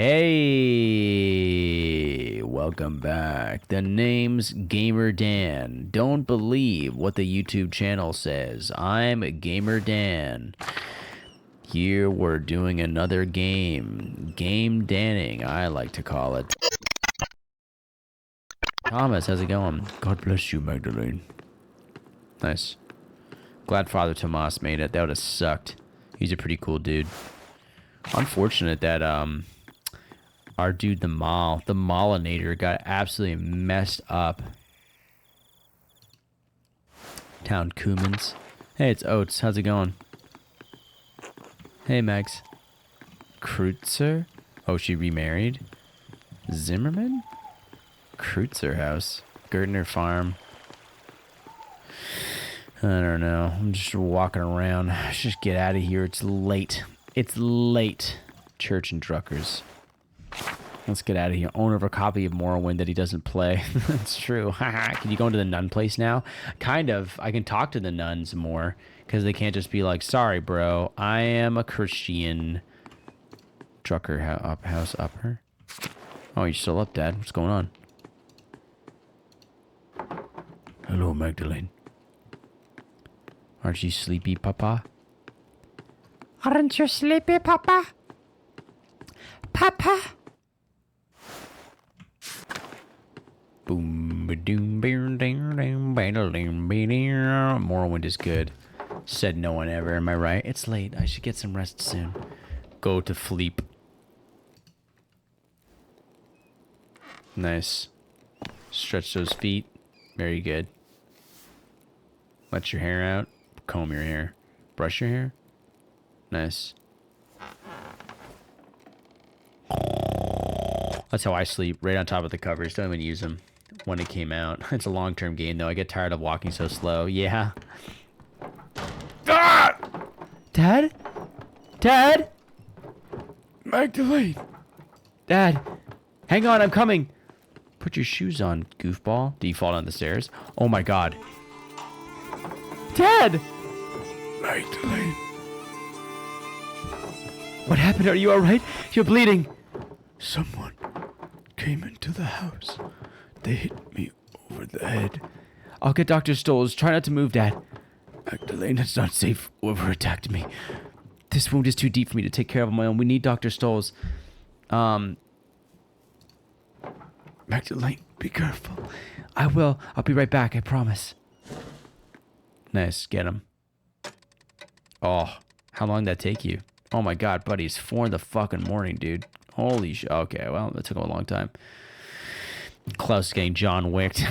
Hey, welcome back. The name's Gamer Dan. Don't believe what the YouTube channel says. I'm Gamer Dan. Here we're doing another game. Game Danning, I like to call it. Thomas, how's it going? God bless you, Magdalene. Nice. Glad Father Tomas made it. That would have sucked. He's a pretty cool dude. Unfortunate that, our dude, the Mollinator, got absolutely messed up. Town Cummins. Hey, it's Oates. How's it going? Hey, Max. Kreutzer? Oh, she remarried? Zimmerman? Kreutzer House. Gertner Farm. I don't know. I'm just walking around. Let's just get out of here. It's late. It's late. Church and Druckers. Let's get out of here. Owner of a copy of Morrowind that he doesn't play. That's true. Can you go into the nun place now? Kind of. I can talk to the nuns more because they can't just be like, sorry, bro. I am a Christian. Drucker house upper. Oh, you're still up, Dad. What's going on? Hello, Magdalene. Aren't you sleepy, Papa? Aren't you sleepy, Papa? Papa? Boom, ba-doom, ba-ding, ding, ba-da-ding, ba-ding. Morrowind is good. Said no one ever. Am I right? It's late. I should get some rest soon. Go to sleep. Nice. Stretch those feet. Very good. Let your hair out. Comb your hair. Brush your hair. Nice. That's how I sleep, right on top of the covers. Don't even use them when it came out. It's a long-term game, though. I get tired of walking so slow. Yeah. Ah! Dad? Dad? Magdalene. Dad. Hang on, I'm coming. Put your shoes on, goofball. Do you fall down the stairs? Oh, my God. Dad! Magdalene. What happened? Are you all right? You're bleeding. Someone came into the house. They hit me over the head. I'll get Dr. Stoles. Try not to move, Dad. Magdalene, it's not safe. Whoever attacked me. This wound is too deep for me to take care of on my own. We need Dr. Stoles. Magdalene, be careful. I will. I'll be right back, I promise. Nice. Get him. Oh, how long did that take you? Oh my God, buddy. It's 4 in the fucking morning, dude. Holy shit. Okay, well, that took a long time. Klaus is getting John Wicked.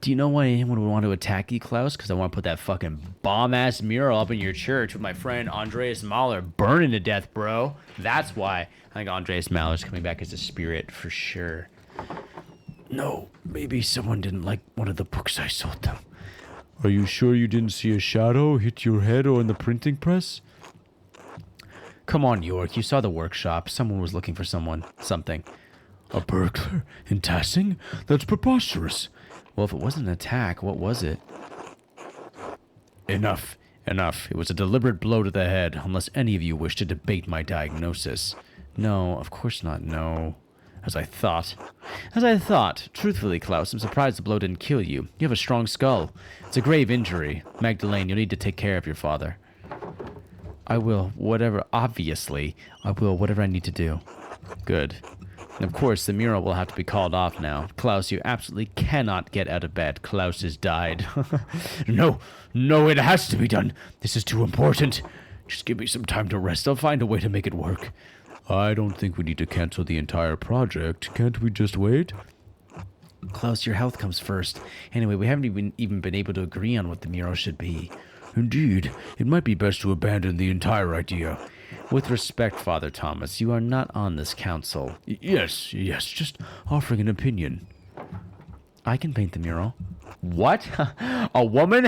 Do you know why anyone would want to attack you, Klaus? Because I want to put that fucking bomb-ass mural up in your church with my friend Andreas Mahler burning to death, bro. That's why. I think Andreas Mahler's coming back as a spirit for sure. No, maybe someone didn't like one of the books I sold them. Are you sure you didn't see a shadow hit your head or in the printing press? Come on, York. You saw the workshop. Someone was looking for something. A burglar in Tassing? That's preposterous. Well, if it wasn't an attack, what was it? Enough. It was a deliberate blow to the head, unless any of you wish to debate my diagnosis. No, of course not, no. As I thought. Truthfully, Klaus, I'm surprised the blow didn't kill you. You have a strong skull. It's a grave injury. Magdalene, you'll need to take care of your father. I will, obviously, I will, whatever I need to do. Good. And of course, the mural will have to be called off now. Klaus, you absolutely cannot get out of bed. Klaus has died. No, it has to be done. This is too important. Just give me some time to rest. I'll find a way to make it work. I don't think we need to cancel the entire project. Can't we just wait? Klaus, your health comes first. Anyway, we haven't even been able to agree on what the mural should be. Indeed, it might be best to abandon the entire idea. With respect, Father Thomas, you are not on this council. Yes, just offering an opinion. I can paint the mural. What? A woman?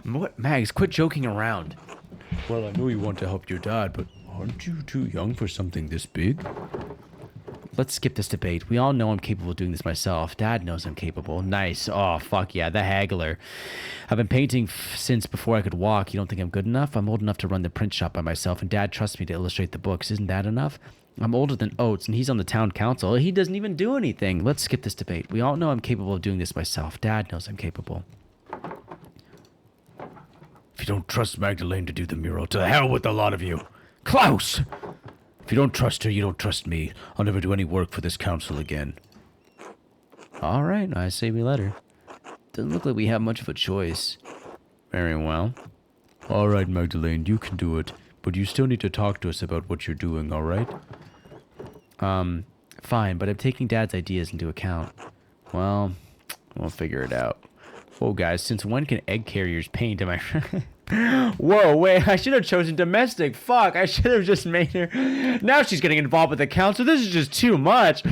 What? Mags, quit joking around. Well, I know you want to help your dad, but aren't you too young for something this big? Let's skip this debate. We all know I'm capable of doing this myself. Dad knows I'm capable. Nice. Oh, fuck yeah. The haggler. I've been painting since before I could walk. You don't think I'm good enough? I'm old enough to run the print shop by myself, and Dad trusts me to illustrate the books. Isn't that enough? I'm older than Oates, and he's on the town council. He doesn't even do anything. Let's skip this debate. We all know I'm capable of doing this myself. Dad knows I'm capable. If you don't trust Magdalene to do the mural, to hell with a lot of you. Klaus! If you don't trust her, you don't trust me. I'll never do any work for this council again. All right, I say we let her. Doesn't look like we have much of a choice. Very well. All right, Magdalene, you can do it. But you still need to talk to us about what you're doing, all right? Fine, but I'm taking Dad's ideas into account. Well, we'll figure it out. Whoa, guys, since when can egg carriers paint? Am I... Whoa, wait, I should have chosen domestic. Fuck, I should have just made her... Now she's getting involved with the council. This is just too much.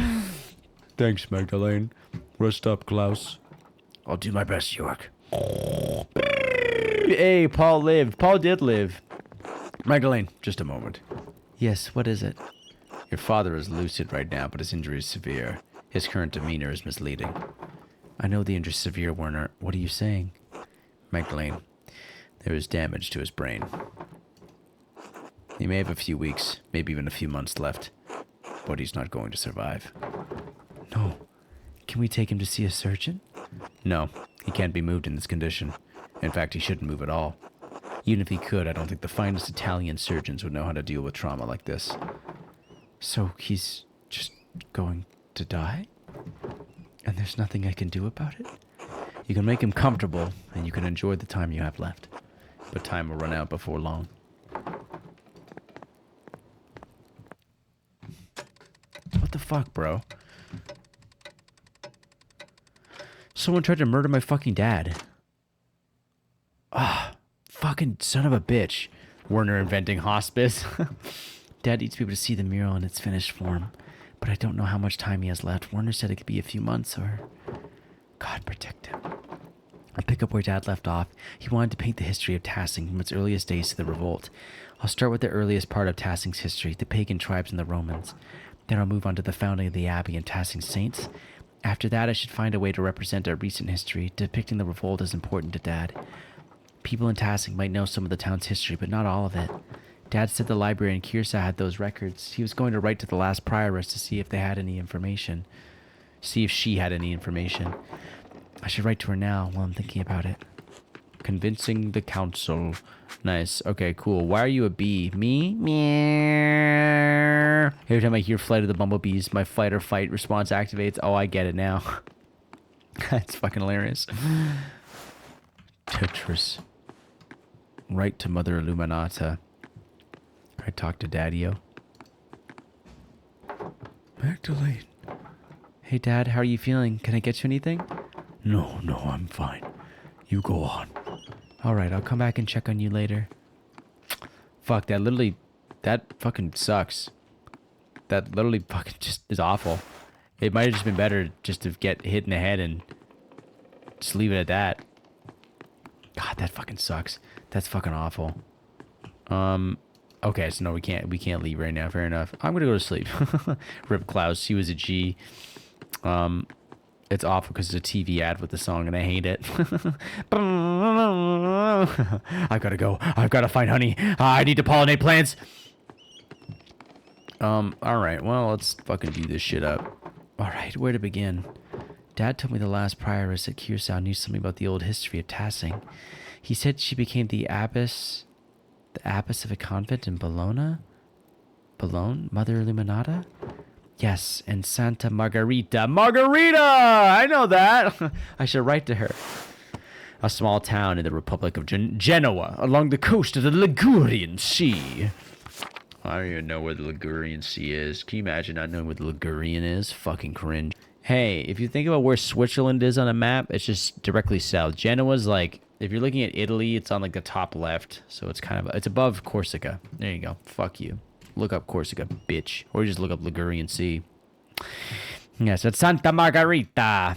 Thanks, Magdalene. Rest up, Klaus. I'll do my best, York. Hey, Paul lived. Paul did live. Magdalene, just a moment. Yes, what is it? Your father is lucid right now, but his injury is severe. His current demeanor is misleading. I know the injury is severe, Werner. What are you saying? Magdalene, there is damage to his brain. He may have a few weeks, maybe even a few months left, but he's not going to survive. No. Can we take him to see a surgeon? No, he can't be moved in this condition. In fact, he shouldn't move at all. Even if he could, I don't think the finest Italian surgeons would know how to deal with trauma like this. So he's just going to die? And there's nothing I can do about it? You can make him comfortable, and you can enjoy the time you have left. But time will run out before long. What the fuck, bro? Someone tried to murder my fucking dad. Ah, fucking son of a bitch. Werner inventing hospice. Dad needs people to see the mural in its finished form. But I don't know how much time he has left. Werner said it could be a few months or... God protect him. I'll pick up where Dad left off. He wanted to paint the history of Tassing from its earliest days to the revolt. I'll start with the earliest part of Tassing's history, the pagan tribes and the Romans. Then I'll move on to the founding of the Abbey and Tassing's saints. After that, I should find a way to represent our recent history, depicting the revolt as important to Dad. People in Tassing might know some of the town's history, but not all of it. Dad said the library in Kiersau had those records. He was going to write to the last prioress to see if they had any information. See if she had any information. I should write to her now while I'm thinking about it. Convincing the council. Nice. Okay, cool. Why are you a bee? Me? Meow. Every time I hear Flight of the Bumblebees, my fight or fight response activates. Oh, I get it now. That's fucking hilarious. Tetris. Write to Mother Illuminata. I talk to Daddy-o. Magdalene. Hey, Dad, how are you feeling? Can I get you anything? No, I'm fine. You go on. All right, I'll come back and check on you later. Fuck, that fucking sucks. That literally fucking just is awful. It might have just been better just to get hit in the head and just leave it at that. God, that fucking sucks. That's fucking awful. Okay, so no, we can't leave right now. Fair enough. I'm gonna go to sleep. Rip Klaus, he was a G. It's awful because it's a TV ad with the song and I hate it. I gotta go. I've gotta find honey. I need to pollinate plants. Alright, well, let's fucking do this shit up. Alright, where to begin? Dad told me the last prioress at Kiersau knew something about the old history of Tassing. He said she became the abbess of a convent in Bologna? Bologna? Mother Illuminata? Yes, and Santa Margherita. Margarita! I know that! I should write to her. A small town in the Republic of Genoa, along the coast of the Ligurian Sea. I don't even know where the Ligurian Sea is. Can you imagine not knowing where the Ligurian is? Fucking cringe. Hey, if you think about where Switzerland is on a map, it's just directly south. Genoa's like, if you're looking at Italy, it's on like the top left. So it's kind of, it's above Corsica. There you go. Fuck you. Look up Corsica, bitch. Or just look up Ligurian Sea. Yes, it's Santa Margherita.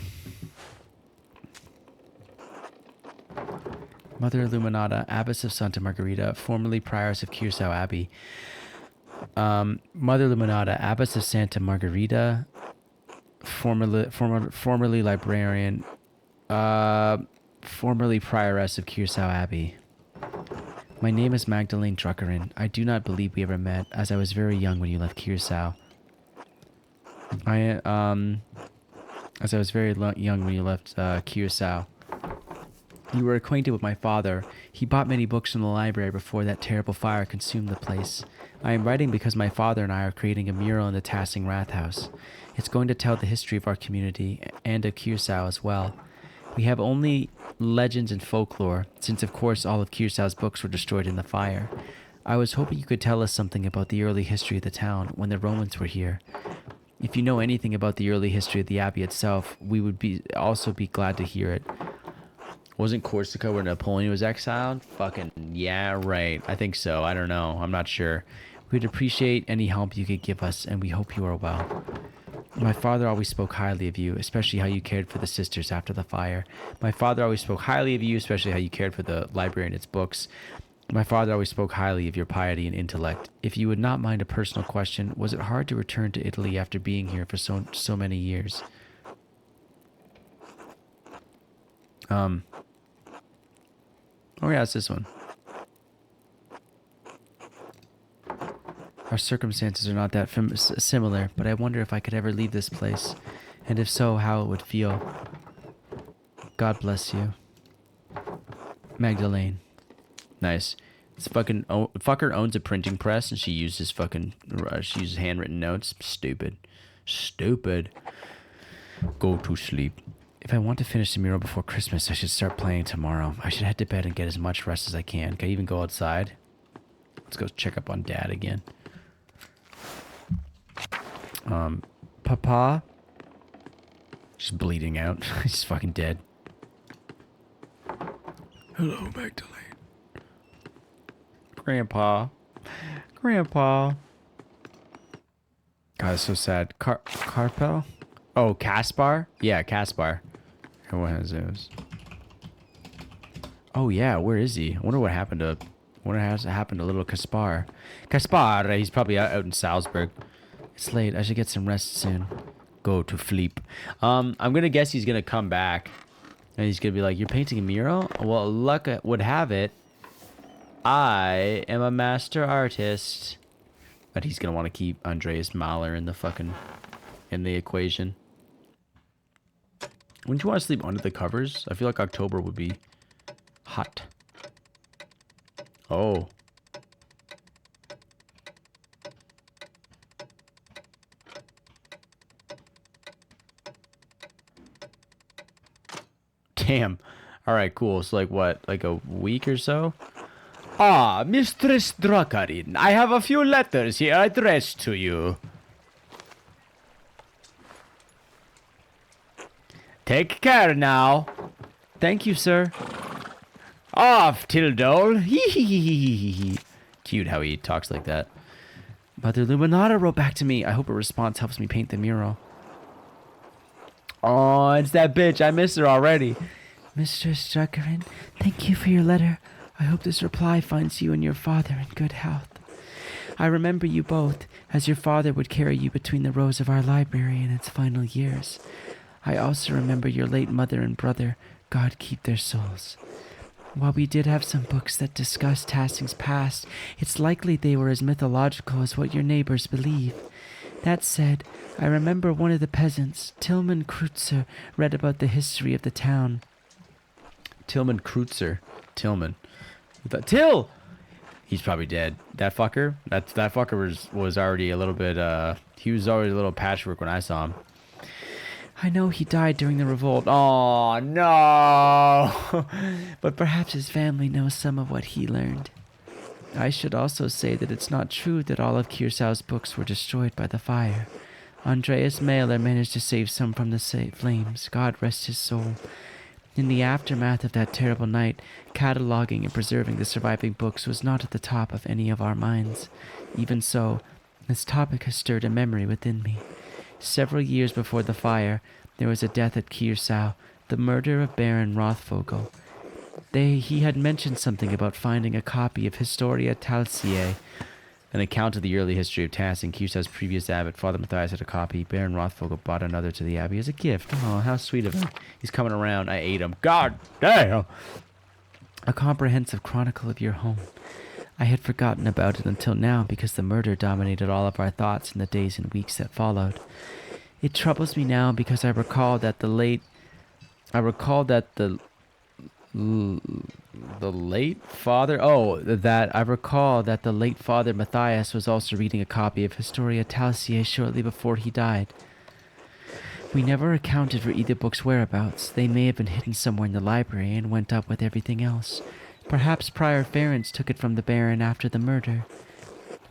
Mother Illuminata, Abbess of Santa Margherita, formerly Prioress of Kiersau Abbey. Mother Luminata, Abbess of Santa Margarita, formerly librarian, formerly prioress of Curacao Abbey. My name is Magdalene Druckerin. I do not believe we ever met, as I was very young when you left Curacao. As I was very young when you left Curacao. You were acquainted with my father. He bought many books from the library before that terrible fire consumed the place. I am writing because my father and I are creating a mural in the Tassing Rath House. It's going to tell the history of our community and of Curacao as well. We have only legends and folklore, since of course all of Curacao's books were destroyed in the fire. I was hoping you could tell us something about the early history of the town when the Romans were here. If you know anything about the early history of the abbey itself, we would also be glad to hear it. Wasn't Corsica where Napoleon was exiled? Fucking yeah, right. I think so. I don't know. I'm not sure. We'd appreciate any help you could give us, and we hope you are well. My father always spoke highly of you, especially how you cared for the sisters after the fire. My father always spoke highly of you, especially how you cared for the library and its books. My father always spoke highly of your piety and intellect. If you would not mind a personal question, was it hard to return to Italy after being here for so many years? Oh yeah, it's this one. Our circumstances are not that similar, but I wonder if I could ever leave this place, and if so, how it would feel. God bless you. Magdalene. Nice. This fucking fucker owns a printing press, and she uses handwritten notes. Stupid. Stupid. Go to sleep. If I want to finish the mural before Christmas, I should start playing tomorrow. I should head to bed and get as much rest as I can. Can I even go outside? Let's go check up on Dad again. Papa? She's bleeding out. He's fucking dead. Hello, Magdalene. Grandpa. Grandpa. God, it's so sad. Carpel? Oh, Caspar? Yeah, Caspar. What has those? Oh yeah, where is he? I wonder what happened to little Caspar. Caspar, he's probably out in Salzburg. It's late. I should get some rest soon. Go to sleep. I'm gonna guess he's gonna come back, and he's gonna be like, "You're painting a mural? Well, luck would have it, I am a master artist." But he's gonna want to keep Andreas Mahler in the equation. Wouldn't you want to sleep under the covers? I feel like October would be hot. Oh. Damn. Alright, cool. So like what? Like a week or so? Ah, Mistress Druckerin, I have a few letters here addressed to you. Take care now. Thank you, sir. Off, Tildole. Hee. Cute how he talks like that. Mother Luminata wrote back to me. I hope a response helps me paint the mural. Oh, it's that bitch. I miss her already. Mistress Druckerin, thank you for your letter. I hope this reply finds you and your father in good health. I remember you both, as your father would carry you between the rows of our library in its final years. I also remember your late mother and brother. God keep their souls. While we did have some books that discuss Tassing's past, it's likely they were as mythological as what your neighbors believe. That said, I remember one of the peasants, Tillman Kreutzer, read about the history of the town. Tillman Kreutzer. Tillman. Till! He's probably dead. That fucker? That fucker was already a little bit, he was already a little patchwork when I saw him. I know he died during the revolt. Oh, no! But perhaps his family knows some of what he learned. I should also say that it's not true that all of Curacao's books were destroyed by the fire. Andreas Mahler managed to save some from the flames. God rest his soul. In the aftermath of that terrible night, cataloging and preserving the surviving books was not at the top of any of our minds. Even so, this topic has stirred a memory within me. Several years before the fire, there was a death at Curacao, the murder of Baron Rothvogel. He had mentioned something about finding a copy of Historia Talsiae. An account of the early history of Tassing. Cusow's previous abbot, Father Matthias, had a copy. Baron Rothvogel bought another to the abbey as a gift. Oh, how sweet of him. He's coming around. I ate him. God damn! A comprehensive chronicle of your home. I had forgotten about it until now because the murder dominated all of our thoughts in the days and weeks that followed. It troubles me now because I recall that the late Father Matthias was also reading a copy of Historia Talsiae shortly before he died. We never accounted for either book's whereabouts. They may have been hidden somewhere in the library and went up with everything else. Perhaps Prior Ferenc took it from the Baron after the murder.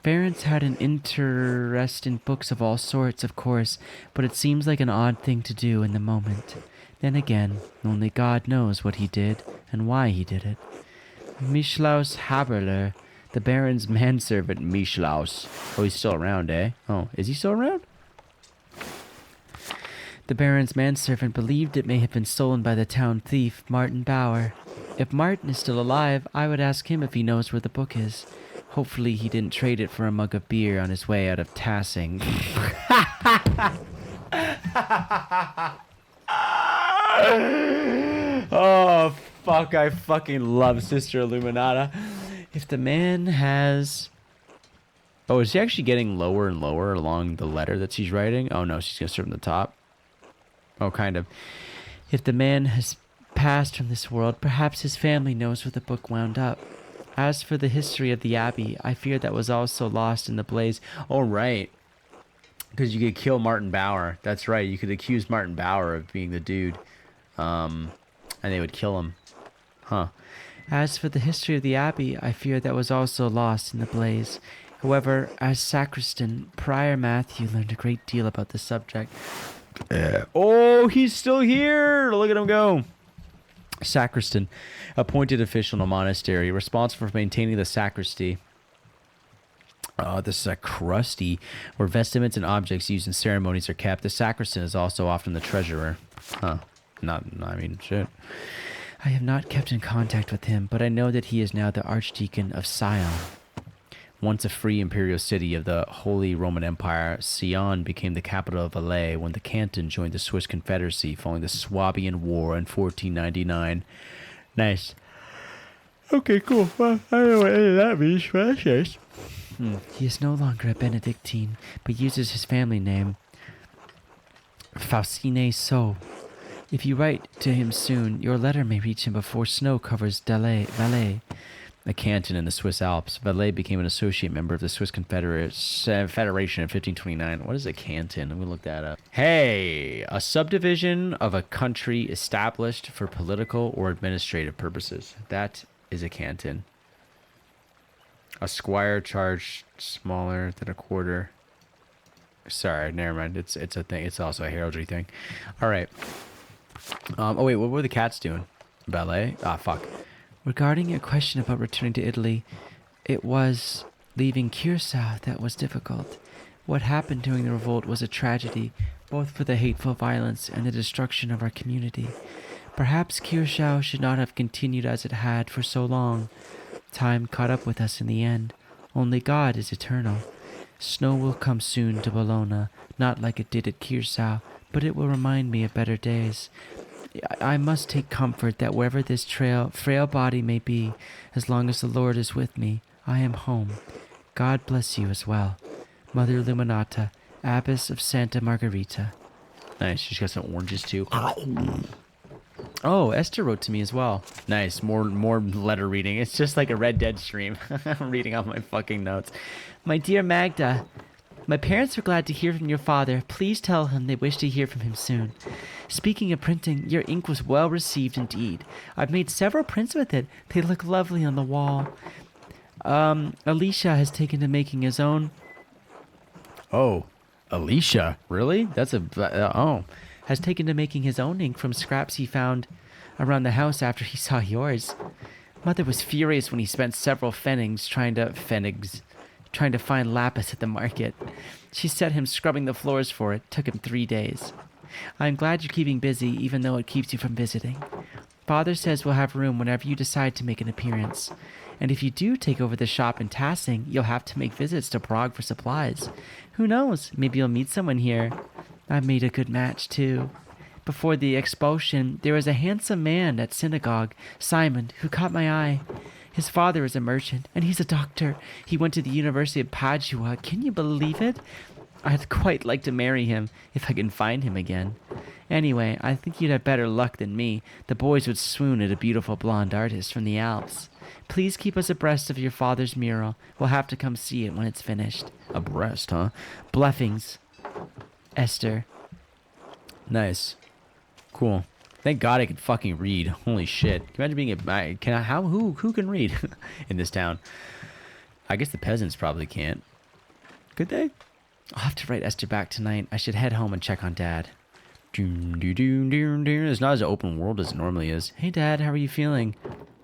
Ferenc had an interest in books of all sorts, of course, but it seems like an odd thing to do in the moment. Then again, only God knows what he did and why he did it. Mischlaus Haberler, the Baron's manservant Mischlaus. Oh, he's still around, eh? Oh, is he still around? The Baron's manservant believed it may have been stolen by the town thief, Martin Bauer. If Martin is still alive, I would ask him if he knows where the book is. Hopefully he didn't trade it for a mug of beer on his way out of Tassing. Oh, fuck, I fucking love Sister Illuminata. If the man has... Oh, is she actually getting lower and lower along the letter that she's writing? Oh, no, she's going to start from the top. Oh, kind of. If the man has passed from this world, perhaps his family knows where the book wound up. As for the history of the Abbey, I fear that was also lost in the blaze. Oh, right. Because you could kill Martin Bauer. That's right. You could accuse Martin Bauer of being the dude. And they would kill him. Huh. As for the history of the Abbey, I fear that was also lost in the blaze. However, as sacristan, Prior Matthew learned a great deal about the subject. Oh, he's still here! Look at him go! Sacristan, appointed official in a monastery, responsible for maintaining the sacristy. The sacristy, where vestments and objects used in ceremonies are kept. The sacristan is also often the treasurer. Huh. Shit. I have not kept in contact with him, but I know that he is now the Archdeacon of Sion. Once a free imperial city of the Holy Roman Empire, Sion became the capital of Valais when the canton joined the Swiss Confederacy following the Swabian War in 1499. Nice. Okay, cool. Well, I don't know what any of that means, but that's nice. He is no longer a Benedictine, but uses his family name, Faustine So. If you write to him soon, your letter may reach him before snow covers Valais. A canton in the Swiss Alps, Valais became an associate member of the Swiss Federation in 1529. What is a canton? Let me look that up. Hey, a subdivision of a country established for political or administrative purposes. That is a canton. A squire charged smaller than a quarter. Sorry, never mind. It's a thing. It's also a heraldry thing. All right. Oh wait, what were the cats doing? Ballet? Ah, fuck. Regarding your question about returning to Italy, it was leaving Curacao that was difficult. What happened during the revolt was a tragedy, both for the hateful violence and the destruction of our community. Perhaps Curacao should not have continued as it had for so long. Time caught up with us in the end. Only God is eternal. Snow will come soon to Bologna, not like it did at Curacao, but it will remind me of better days. I must take comfort that wherever this frail body may be, as long as the Lord is with me, I am home. God bless you as well. Mother Illuminata, Abbess of Santa Margherita. Nice, she's got some oranges too. Oh, Esther wrote to me as well. Nice, more letter reading. It's just like a Red Dead stream. I'm reading off my fucking notes. My dear Magda, my parents were glad to hear from your father. Please tell him they wish to hear from him soon. Speaking of printing, your ink was well received indeed. I've made several prints with it. They look lovely on the wall. Alicia has taken to making his own. Oh, Alicia? Really? That's a... Has taken to making his own ink from scraps he found around the house after he saw yours. Mother was furious when he spent several pfennigs trying to find lapis at the market. She set him scrubbing the floors for it. Took him 3 days. I'm glad you're keeping busy, even though it keeps you from visiting. Father says we'll have room whenever you decide to make an appearance. And if you do take over the shop in Tassing, you'll have to make visits to Prague for supplies. Who knows? Maybe you'll meet someone here. I've made a good match, too. Before the expulsion, there was a handsome man at synagogue, Simon, who caught my eye. His father is a merchant, and he's a doctor. He went to the University of Padua. Can you believe it? I'd quite like to marry him, if I can find him again. Anyway, I think you'd have better luck than me. The boys would swoon at a beautiful blonde artist from the Alps. Please keep us abreast of your father's mural. We'll have to come see it when it's finished. Abreast, huh? Bleffings. Esther. Nice. Cool. Thank God I can fucking read. Holy shit. Can you imagine being who can read in this town? I guess the peasants probably can't. Could they? I'll have to write Esther back tonight. I should head home and check on Dad. It's not as open world as it normally is. Hey, Dad, how are you feeling?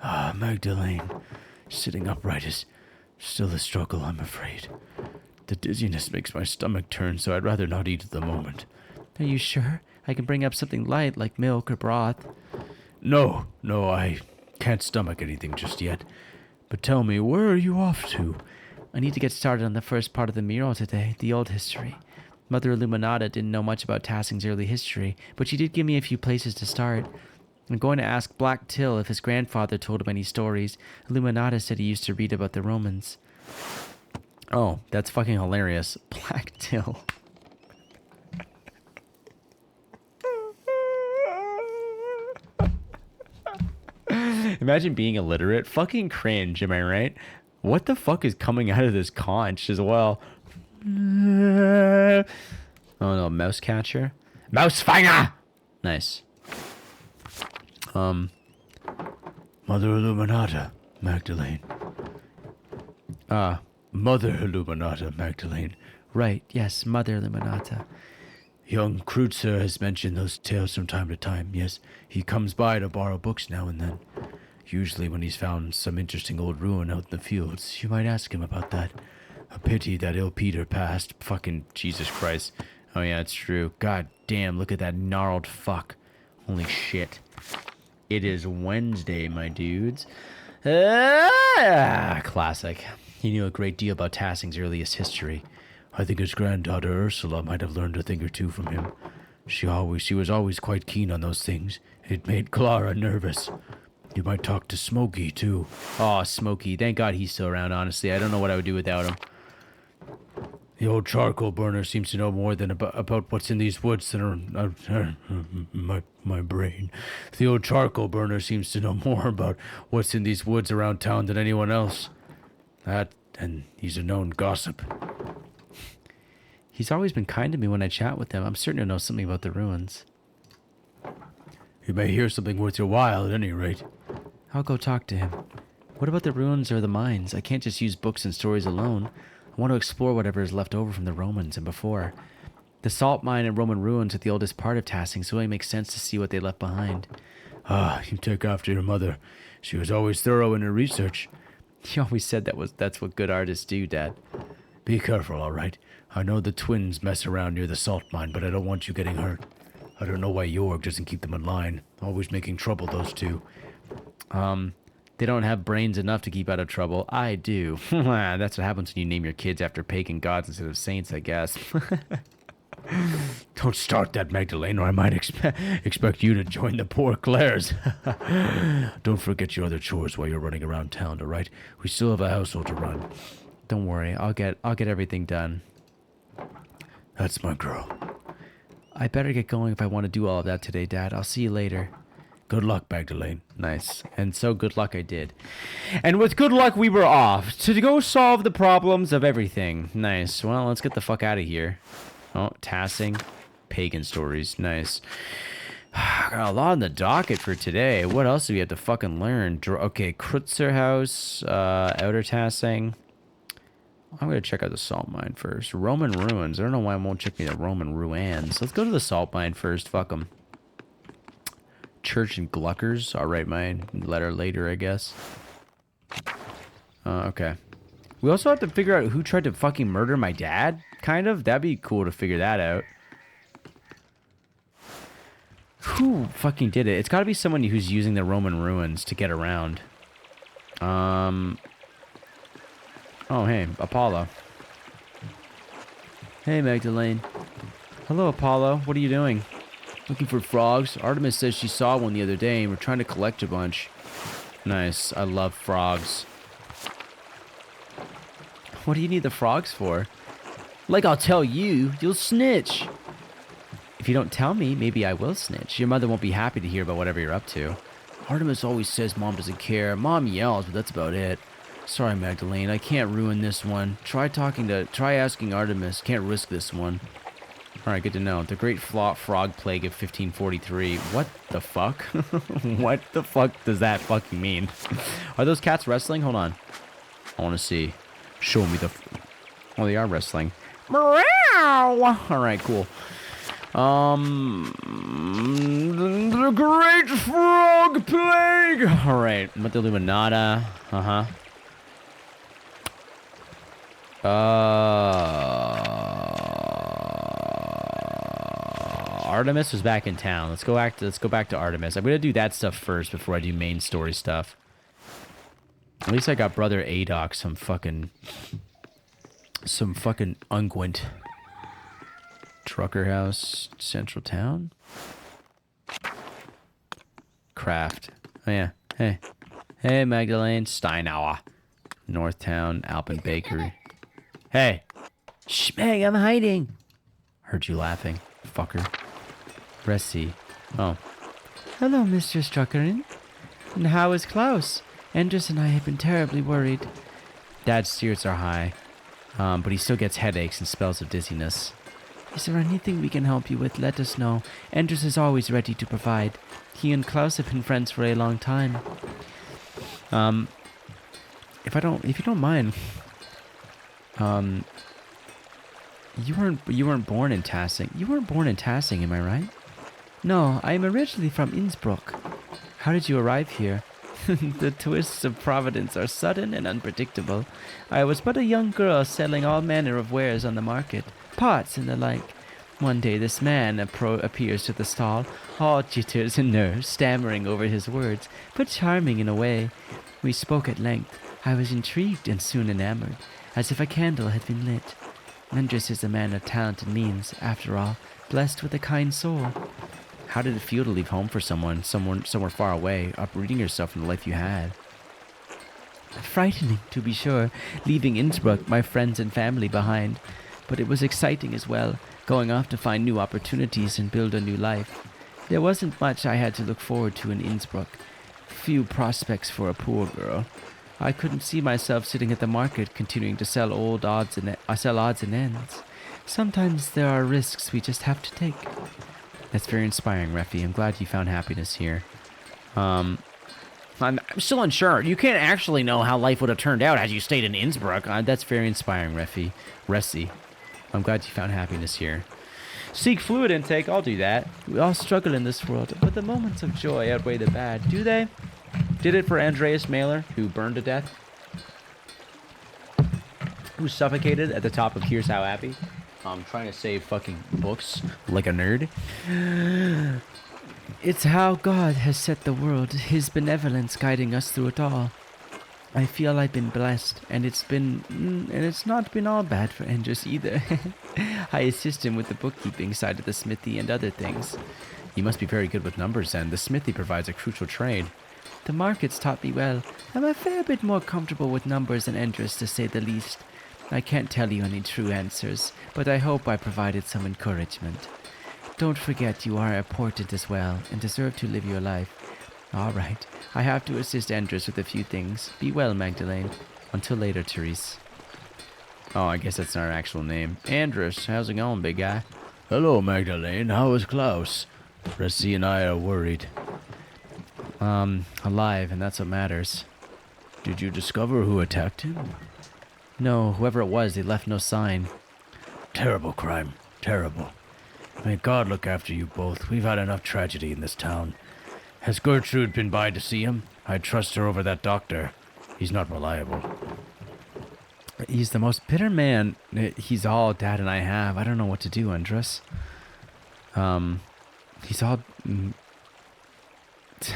Magdalene. Sitting upright is still a struggle, I'm afraid. The dizziness makes my stomach turn, so I'd rather not eat at the moment. Are you sure? I can bring up something light like milk or broth. No, I can't stomach anything just yet. But tell me, where are you off to? I need to get started on the first part of the mural today, the old history. Mother Illuminata didn't know much about Tassing's early history, but she did give me a few places to start. I'm going to ask Black Till if his grandfather told him any stories. Illuminata said he used to read about the Romans. Oh, that's fucking hilarious. Black Till. Imagine being illiterate. Fucking cringe, am I right? What the fuck is coming out of this conch as well? Oh no, mouse catcher? Mouse finger! Nice. Mother Illuminata, Magdalene. Mother Illuminata, Magdalene. Right, yes, Mother Illuminata. Young Kreutzer has mentioned those tales from time to time. Yes, he comes by to borrow books now and then. Usually when he's found some interesting old ruin out in the fields. You might ask him about that. A pity that ill Peter passed. Fucking Jesus Christ. Oh yeah, it's true. God damn, look at that gnarled fuck. Holy shit. It is Wednesday, my dudes. Classic. He knew a great deal about Tassing's earliest history. I think his granddaughter Ursula might have learned a thing or two from him. She was always quite keen on those things. It made Clara nervous. You might talk to Smokey, too. Oh, Smokey. Thank God he's still around, honestly. I don't know what I would do without him. The old charcoal burner seems to know more than about what's in these woods than my brain. The old charcoal burner seems to know more about what's in these woods around town than anyone else. And he's a known gossip. He's always been kind to me when I chat with him. I'm certain he'll know something about the ruins. You may hear something worth your while, at any rate. I'll go talk to him. What about the ruins or the mines? I can't just use books and stories alone. I want to explore whatever is left over from the Romans and before. The salt mine and Roman ruins are the oldest part of Tassing, so it only makes sense to see what they left behind. You take after your mother. She was always thorough in her research. You always said that's what good artists do, Dad. Be careful, all right? I know the twins mess around near the salt mine, but I don't want you getting hurt. I don't know why Jorg doesn't keep them in line. Always making trouble, those two. They don't have brains enough to keep out of trouble. I do. That's what happens when you name your kids after pagan gods instead of saints, I guess. Don't start that, Magdalene, or I might expect you to join the poor Clares. Don't forget your other chores while you're running around town, all right? We still have a household to run. Don't worry, I'll get everything done. That's my girl. I better get going if I want to do all of that today, Dad. I'll see you later. Good luck, Magdalene. Nice. And so good luck I did. And with good luck, we were off to go solve the problems of everything. Nice. Well, let's get the fuck out of here. Oh, Tassing. Pagan stories. Nice. Got a lot on the docket for today. What else do we have to fucking learn? Okay, Kreutzer House, Outer Tassing. I'm going to check out the salt mine first. Roman ruins. I don't know why I won't check me the Roman ruins. Let's go to the salt mine first. Fuck them. Church and Gluckers. I'll write my letter later, I guess. Okay. We also have to figure out who tried to fucking murder my dad, kind of. That'd be cool to figure that out. Who fucking did it? It's got to be someone who's using the Roman ruins to get around. Oh, hey, Apollo. Hey, Magdalene. Hello, Apollo. What are you doing? Looking for frogs? Artemis says she saw one the other day and we're trying to collect a bunch. Nice. I love frogs. What do you need the frogs for? Like I'll tell you, you'll snitch. If you don't tell me, maybe I will snitch. Your mother won't be happy to hear about whatever you're up to. Artemis always says Mom doesn't care. Mom yells, but that's about it. Sorry, Magdalene. I can't ruin this one. Try asking Artemis. Can't risk this one. Alright, good to know. The Great Frog Plague of 1543. What the fuck? What the fuck does that fucking mean? Are those cats wrestling? Hold on. I want to see. Show me the... Oh, they are wrestling. Meow! Alright, cool. The Great Frog Plague! Alright, Mother Illuminata. Uh-huh. Artemis was back in town. Let's go back to Artemis. I'm gonna do that stuff first before I do main story stuff. At least I got Brother Adoc some fucking unguent. Trucker House, Central Town. Craft. Oh yeah. Hey. Hey, Magdalene. Steinauer. Northtown, Alpen Bakery. Hey. Shh, Meg, I'm hiding. Heard you laughing, fucker. Ressi. Oh. Hello, Mr. Struckerin. And how is Klaus? Andres and I have been terribly worried. Dad's spirits are high, but he still gets headaches and spells of dizziness. Is there anything we can help you with? Let us know. Andres is always ready to provide. He and Klaus have been friends for a long time. If you don't mind, you weren't born in Tassing. You weren't born in Tassing, am I right? No, I am originally from Innsbruck. How did you arrive here? The twists of Providence are sudden and unpredictable. I was but a young girl selling all manner of wares on the market, pots and the like. One day this man appears to the stall, all jitters and nerves, stammering over his words, but charming in a way. We spoke at length. I was intrigued and soon enamored, as if a candle had been lit. Andres is a man of talent and means, after all, blessed with a kind soul. How did it feel to leave home for someone somewhere far away, uprooting yourself from the life you had? Frightening, to be sure, leaving Innsbruck, my friends and family behind. But it was exciting as well, going off to find new opportunities and build a new life. There wasn't much I had to look forward to in Innsbruck. Few prospects for a poor girl. I couldn't see myself sitting at the market continuing to sell odds and ends. Sometimes there are risks we just have to take. That's very inspiring, Refi. I'm glad you found happiness here. I'm still unsure. You can't actually know how life would have turned out had you stayed in Innsbruck. That's very inspiring, Refi. Ressi. I'm glad you found happiness here. Seek fluid intake. I'll do that. We all struggle in this world, but the moments of joy outweigh the bad, do they? Did it for Andreas Mailer, who burned to death. Who suffocated at the top of Here's How Happy. Trying to save fucking books like a nerd. It's how God has set the world, His benevolence guiding us through it all. I feel I've been blessed, and it's not been all bad for Andres either. I assist him with the bookkeeping side of the smithy and other things. You must be very good with numbers, and the smithy provides a crucial trade. The markets taught me well. I'm a fair bit more comfortable with numbers than Andres, to say the least. I can't tell you any true answers, but I hope I provided some encouragement. Don't forget you are important as well, and deserve to live your life. All right, I have to assist Andres with a few things. Be well, Magdalene. Until later, Therese. Oh, I guess that's not our actual name. Andres, how's it going, big guy? Hello, Magdalene. How is Klaus? Ressi and I are worried. Alive, and that's what matters. Did you discover who attacked him? No, whoever it was, they left no sign. Terrible crime. Terrible. May God look after you both. We've had enough tragedy in this town. Has Gertrude been by to see him? I trust her over that doctor. He's not reliable. He's the most bitter man. He's all Dad and I have. I don't know what to do, Andres. He's all...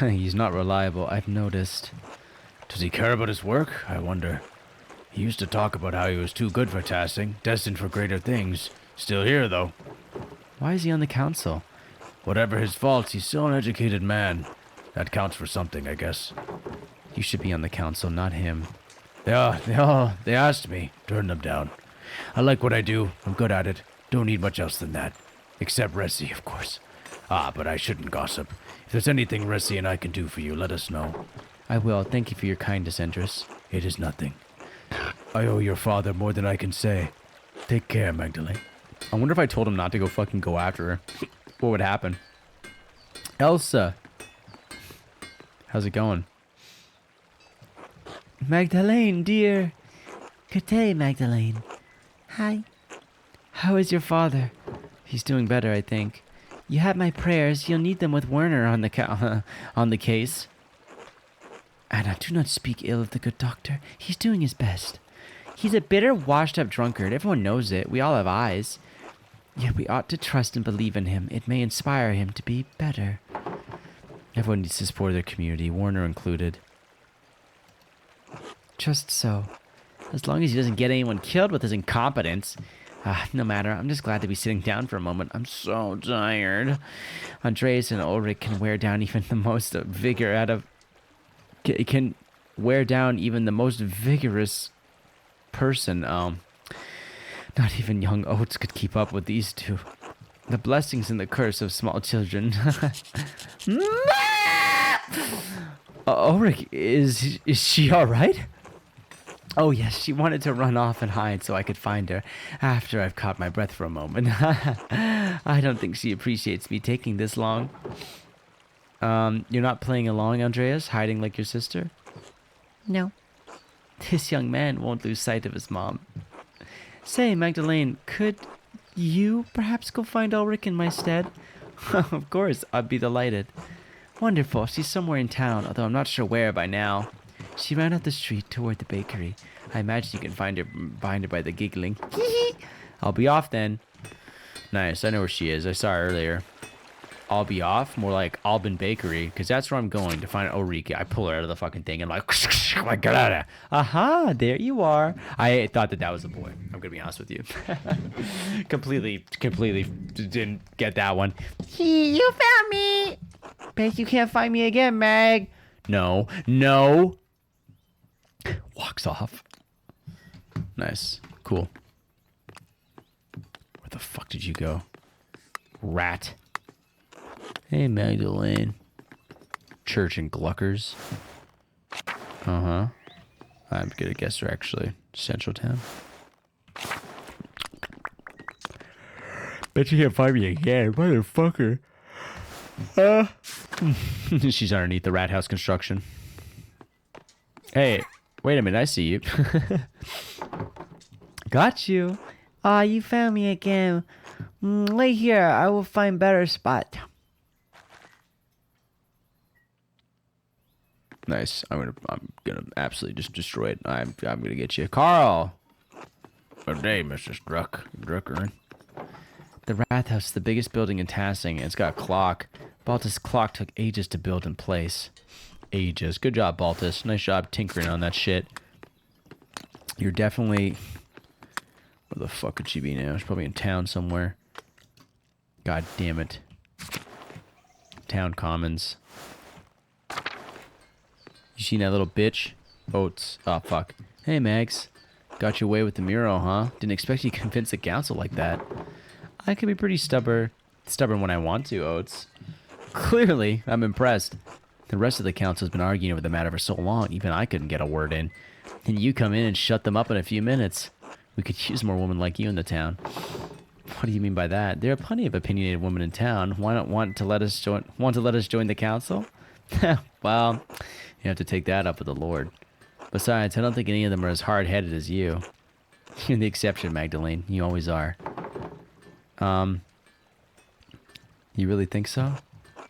He's not reliable, I've noticed. Does he care about his work? I wonder. He used to talk about how he was too good for tasking, destined for greater things. Still here, though. Why is he on the council? Whatever his faults, he's still an educated man. That counts for something, I guess. You should be on the council, not him. They asked me. Turned them down. I like what I do. I'm good at it. Don't need much else than that. Except Ressi, of course. But I shouldn't gossip. If there's anything Ressi and I can do for you, let us know. I will. Thank you for your kindness, Endress. It is nothing. I owe your father more than I can say. Take care, Magdalene. I wonder if I told him not to go after her. What would happen? Elsa. How's it going? Magdalene, dear. Good day, Magdalene. Hi. How is your father? He's doing better, I think. You have my prayers. You'll need them with Werner on the case. Anna, do not speak ill of the good doctor. He's doing his best. He's a bitter, washed-up drunkard. Everyone knows it. We all have eyes. Yet we ought to trust and believe in him. It may inspire him to be better. Everyone needs to support their community, Warner included. Just so. As long as he doesn't get anyone killed with his incompetence. No matter, I'm just glad to be sitting down for a moment. I'm so tired. Andreas and Ulrich can wear down even the most vigor out of... Can wear down even the most vigorous person. Not even young Oates could keep up with these two. The blessings and the curse of small children. Ulrich, is she all right? Oh yes, she wanted to run off and hide so I could find her after I've caught my breath for a moment. I don't think she appreciates me taking this long. You're not playing along, Andreas, hiding like your sister? No. This young man won't lose sight of his mom. Say, Magdalene, could you perhaps go find Ulrich in my stead? Of course, I'd be delighted. Wonderful. She's somewhere in town, although I'm not sure where by now. She ran up the street toward the bakery. I imagine you can find her by the giggling. I'll be off then. Nice, I know where she is. I saw her earlier. I'll be off, more like Albin Bakery, because that's where I'm going to find Ulrike. I pull her out of the fucking thing and I'm like, get out of there. Aha, there you are. I thought that was a boy. I'm going to be honest with you. completely didn't get that one. You found me. Bet you can't find me again, Mag. No. Walks off. Nice. Cool. Where the fuck did you go? Rat. Hey, Magdalene. Church and Gluckers. Uh-huh. I'm gonna guess her, actually. Central Town. Bet you can't find me again, motherfucker. She's underneath the rat house construction. Hey, wait a minute, I see you. Got you. You found me again. Wait here, I will find better spot. Nice. I'm gonna absolutely just destroy it. I'm gonna get you, Carl. Good day, Mr. Drucker. The Rathaus, the biggest building in Tassing, and it's got a clock. Baltus' clock took ages to build in place. Ages. Good job, Baltus. Nice job tinkering on that shit. You're definitely... Where the fuck could she be now? She's probably in town somewhere. God damn it. Town Commons. You seen that little bitch? Oates. Oh, fuck. Hey, Mags. Got your way with the mural, huh? Didn't expect you to convince the council like that. I can be pretty stubborn when I want to, Oates. Clearly, I'm impressed. The rest of the council's been arguing over the matter for so long, even I couldn't get a word in. And you come in and shut them up in a few minutes. We could use more women like you in the town. What do you mean by that? There are plenty of opinionated women in town. Why not want to let us join the council? Well, you have to take that up with the Lord. Besides, I don't think any of them are as hard-headed as you. You're the exception, Magdalene. You always are. You really think so?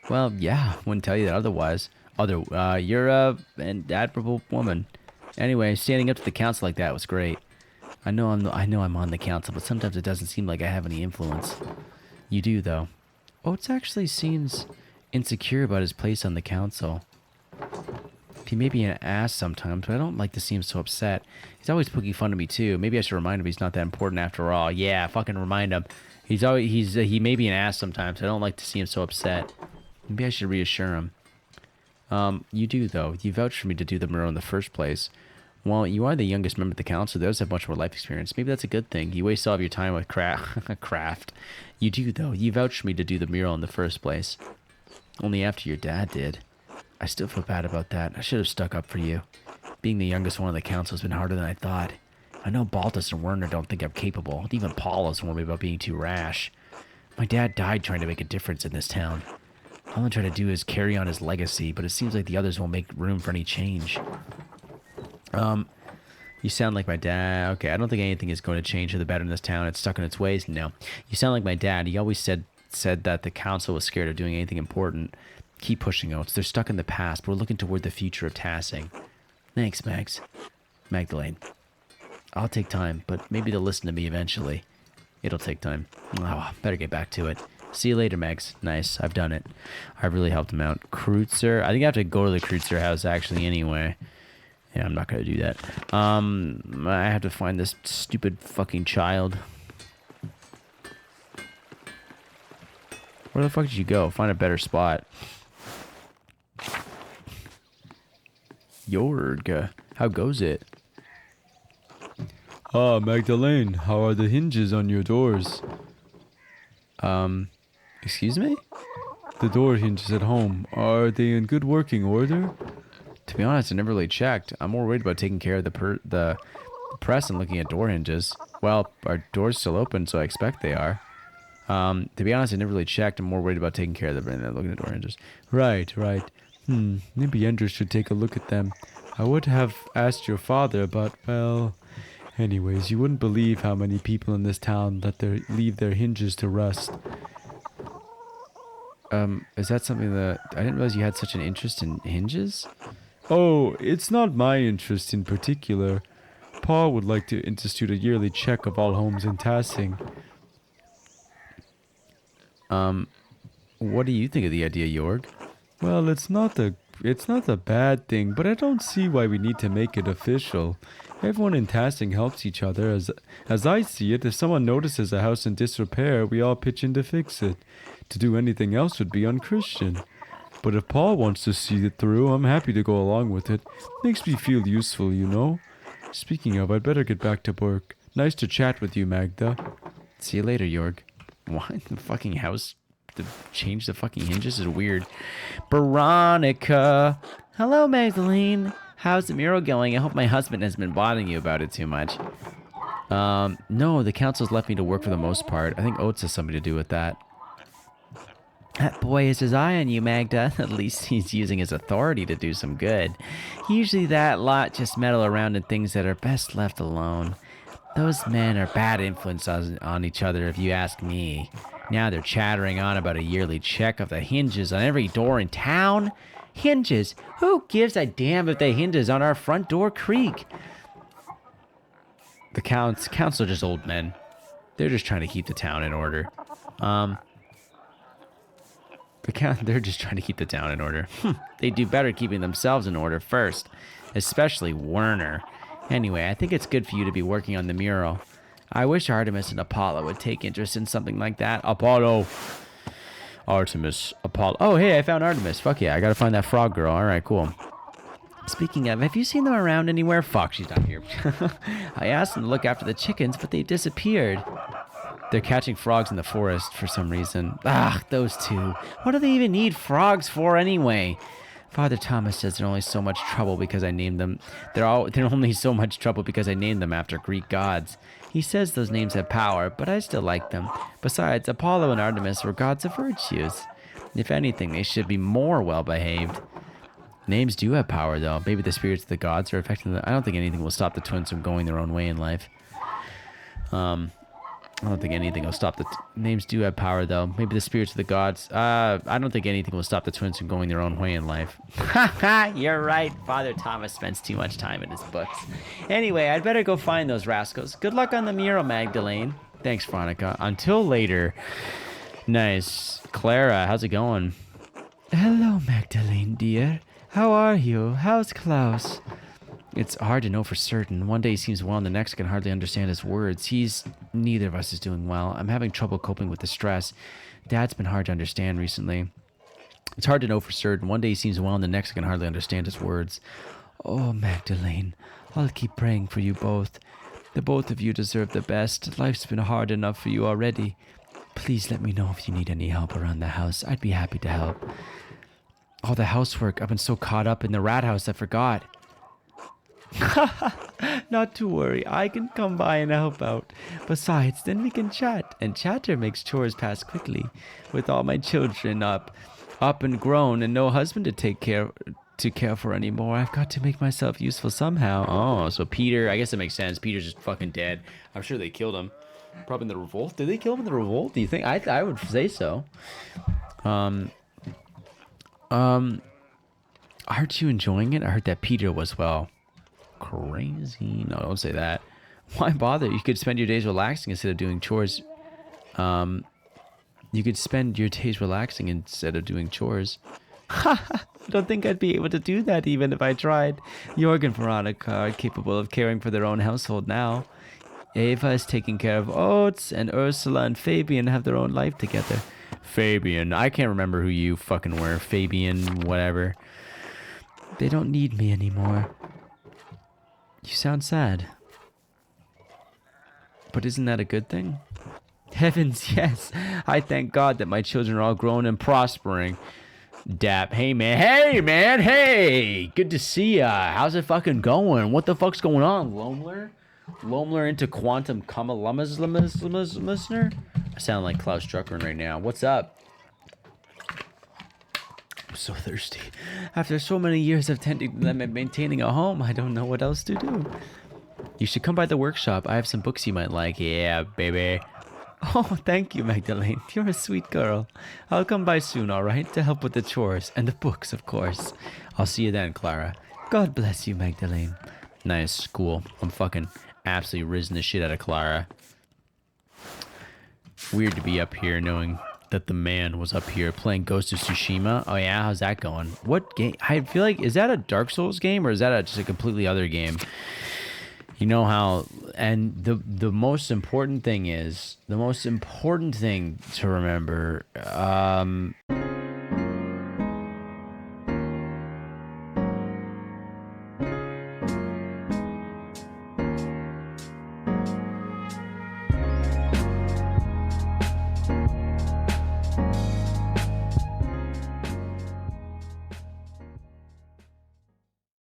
Well, yeah. Wouldn't tell you that otherwise. You're an admirable woman. Anyway, standing up to the council like that was great. I know I'm on the council, but sometimes it doesn't seem like I have any influence. You do, though. Oates actually seems insecure about his place on the council. He may be an ass sometimes, but I don't like to see him so upset. He's always poking fun at me too. Maybe I should remind him he's not that important after all. Yeah, fucking remind him. He may be an ass sometimes. I don't like to see him so upset. Maybe I should reassure him. You do though. You vouched for me to do the mural in the first place. Well, you are the youngest member of the council. Those have much more life experience. Maybe that's a good thing. You waste all of your time with craft. You do though. You vouched for me to do the mural in the first place. Only after your dad did. I still feel bad about that. I should have stuck up for you. Being the youngest one of the council has been harder than I thought. I know Baltus and Werner don't think I'm capable. Even Paul has warned me about being too rash. My dad died trying to make a difference in this town. All I'm trying to do is carry on his legacy, but it seems like the others won't make room for any change. You sound like my dad. Okay, I don't think anything is going to change for the better in this town. It's stuck in its ways. No. You sound like my dad. He always said that the council was scared of doing anything important. Keep pushing, Oates. They're stuck in the past. We're looking toward the future of Tassing. Thanks, Mags. Magdalene. I'll take time, but maybe they'll listen to me eventually. It'll take time. Oh, better get back to it. See you later, Mags. Nice. I've done it. I really helped him out. Kreutzer. I think I have to go to the Kreutzer house, actually, anyway. Yeah, I'm not going to do that. I have to find this stupid fucking child. Where the fuck did you go? Find a better spot. Jorg. How goes it? Ah, Magdalene, how are the hinges on your doors? Excuse me? The door hinges at home. Are they in good working order? To be honest, I never really checked. I'm more worried about taking care of the press and looking at door hinges. Well, our door's still open, so I expect they are. To be honest, I never really checked. I'm more worried about taking care of them than looking at door hinges. Right. Maybe Ender should take a look at them. I would have asked your father, but, well... Anyways, you wouldn't believe how many people in this town leave their hinges to rust. Is that something that... I didn't realize you had such an interest in hinges? Oh, it's not my interest in particular. Pa would like to institute a yearly check of all homes in Tassing. What do you think of the idea, Jorg? Well, it's not a bad thing, but I don't see why we need to make it official. Everyone in Tassing helps each other. As I see it, if someone notices a house in disrepair, we all pitch in to fix it. To do anything else would be unchristian. But if Paul wants to see it through, I'm happy to go along with it. Makes me feel useful, you know. Speaking of, I'd better get back to work. Nice to chat with you, Magda. See you later, Jorg. What? The fucking house? To change the fucking hinges is weird. Veronica. Hello, Magdalene. How's the mural going? I hope my husband hasn't been bothering you about it too much. No, the council's left me to work for the most part. I think Oates has something to do with that. That boy has his eye on you, Magda. At least he's using his authority to do some good. Usually that lot just meddle around in things that are best left alone. Those men are bad influence on each other, if you ask me. Now they're chattering on about a yearly check of the hinges on every door in town. Hinges? Who gives a damn if the hinges on our front door creak? The council are just old men. They're just trying to keep the town in order. They're just trying to keep the town in order. They do better keeping themselves in order first. Especially Werner. Anyway, I think it's good for you to be working on the mural. I wish Artemis and Apollo would take interest in something like that. Apollo. Artemis. Apollo. Oh, hey, I found Artemis. Fuck yeah, I gotta find that frog girl. Alright, cool. Speaking of, have you seen them around anywhere? Fuck, she's not here. I asked them to look after the chickens, but they disappeared. They're catching frogs in the forest for some reason. Ah, those two. What do they even need frogs for anyway? Father Thomas says they're only so much trouble because I named them. They're only so much trouble because I named them after Greek gods. He says those names have power, but I still like them. Besides, Apollo and Artemis were gods of virtues. If anything, they should be more well-behaved. Names do have power, though. Maybe the spirits of the gods are affecting them. I don't think anything will stop the twins from going their own way in life. I don't think anything will stop the... Names do have power, though. Maybe the spirits of the gods... I don't think anything will stop the twins from going their own way in life. Haha, you're right. Father Thomas spends too much time in his books. Anyway, I'd better go find those rascals. Good luck on the mural, Magdalene. Thanks, Veronica. Until later. Nice. Clara, how's it going? Hello, Magdalene, dear. How are you? How's Klaus? It's hard to know for certain. One day he seems well and the next I can hardly understand his words. Neither of us is doing well. I'm having trouble coping with the stress. Dad's been hard to understand recently. It's hard to know for certain. One day he seems well and the next I can hardly understand his words. Oh, Magdalene, I'll keep praying for you both. The both of you deserve the best. Life's been hard enough for you already. Please let me know if you need any help around the house. I'd be happy to help. All the housework. I've been so caught up in the rat house I forgot. Not to worry, I can come by and help out. Besides, then we can chat, and chatter makes chores pass quickly. With all my children up and grown, and no husband to care for anymore, I've got to make myself useful somehow. Oh, so Peter, I guess it makes sense. Peter's just fucking dead. I'm sure they killed him. Probably in the revolt. Did they kill him in the revolt? Do you think? I would say so. Aren't you enjoying it? I heard that Peter was, well, crazy. No, don't say that. Why bother? You could spend your days relaxing instead of doing chores. You could spend your days relaxing instead of doing chores. I don't think I'd be able to do that even if I tried. Jorg and Veronica are capable of caring for their own household now. Ava is taking care of Oates, and Ursula and Fabian have their own life together. Fabian. I can't remember who you fucking were. Fabian, whatever. They don't need me anymore. You sound sad. But isn't that a good thing? Heavens, yes. I thank God that my children are all grown and prospering. Dap. Hey, man. Hey. Good to see ya. How's it fucking going? What the fuck's going on, Lomler? Lomler into quantum listener? I sound like Klaus Druckmann right now. What's up? I'm so thirsty. After so many years of tending them and maintaining a home, I don't know what else to do. You should come by the workshop. I have some books you might like. Yeah, baby. Oh, thank you, Magdalene. You're a sweet girl. I'll come by soon, all right? To help with the chores and the books, of course. I'll see you then, Clara. God bless you, Magdalene. Nice, cool. I'm fucking absolutely risen the shit out of Clara. Weird to be up here knowing that the man was up here playing Ghost of Tsushima. Oh yeah, how's that going? What game? I feel like, is that a Dark Souls game or is that just a completely other game? You know how, and the most important thing to remember,